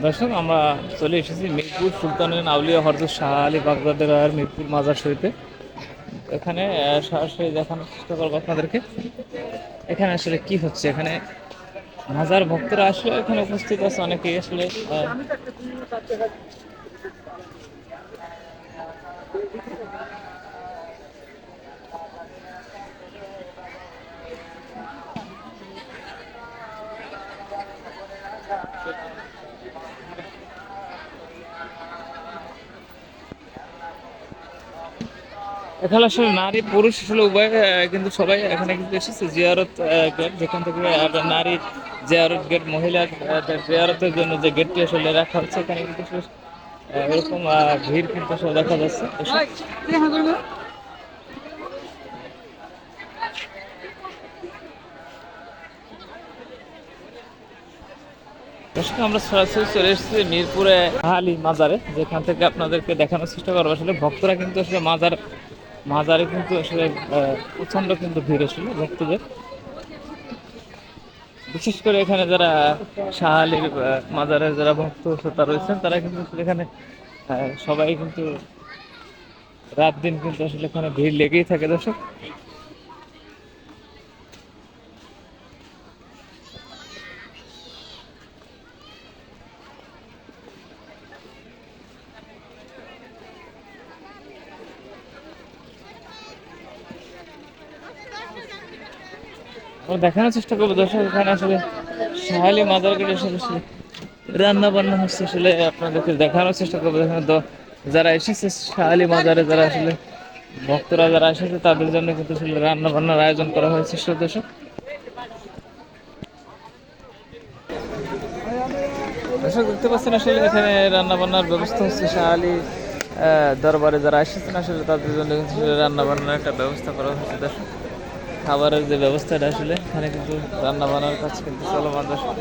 দর্শক, আমরা চলে এসেছি মিরপুর সুলতানুল আউলিয়া হযরত শাহ আলী বাগদাদের মিরপুর মাজার শরীফে। এখানে সরাসরি দেখানোর চেষ্টা করবো আপনাদেরকে এখানে আসলে কি হচ্ছে। এখানে হাজার ভক্তরা আসলে এখানে উপস্থিত আছে, অনেকেই আসলে এখানে আসলে নারী পুরুষ আসলে উভয় কিন্তু সবাই এখানে কিন্তু এসেছে জিয়ারত গেট, যেখান থেকে আপনার নারী জিয়ারত গেট, মহিলা জিয়ারতের জন্য যে গেটটি আসলে রাখা হচ্ছে, এখানে কিন্তু আসলে, এরকম ভিড় কিন্তু আসলে দেখা যাচ্ছে। দর্শক, আমরা সরাসরি চলে এসেছি মিরপুরে আলী মাজারে, যেখান থেকে আপনাদেরকে দেখানোর চেষ্টা করবো। আসলে ভক্তরা কিন্তু আসলে মাজারে কিন্তু আসলে প্রচন্ড কিন্তু ভিড় আসলে ভক্তদের। বিশেষ করে এখানে যারা শাহ আলীর মাজারের যারা ভক্ত শ্রোতা রয়েছেন, তারা কিন্তু আসলে এখানে সবাই কিন্তু রাত দিন কিন্তু আসলে এখানে ভিড় লেগেই থাকে। দর্শক, আমরা দেখানোর চেষ্টা করবো। দর্শক, এখানে আসলে শাহ আলী মাজার গেটে আসলে রান্না বান্না হচ্ছে, আসলে আপনাদেরকে দেখানোর চেষ্টা করবো। এখানে যারা এসেছে শাহ আলী মাজারে, যারা আসলে ভক্তরা যারা এসেছে, তাদের জন্য কিন্তু আসলে রান্না বান্নার আয়োজন করা হয়েছে। দর্শক, দর্শক দেখতে পাচ্ছেন আসলে এখানে রান্না বান্নার ব্যবস্থা হচ্ছে। শাহ আলী দরবারে যারা এসেছেন আসলে তাদের জন্য কিন্তু রান্না বান্নার একটা ব্যবস্থা করা হচ্ছে। দর্শক, খাবারের যে ব্যবস্থাটা আসলে এখানে কিন্তু রান্না বান্নার কাজ কিন্তু চলমান। দর্শক,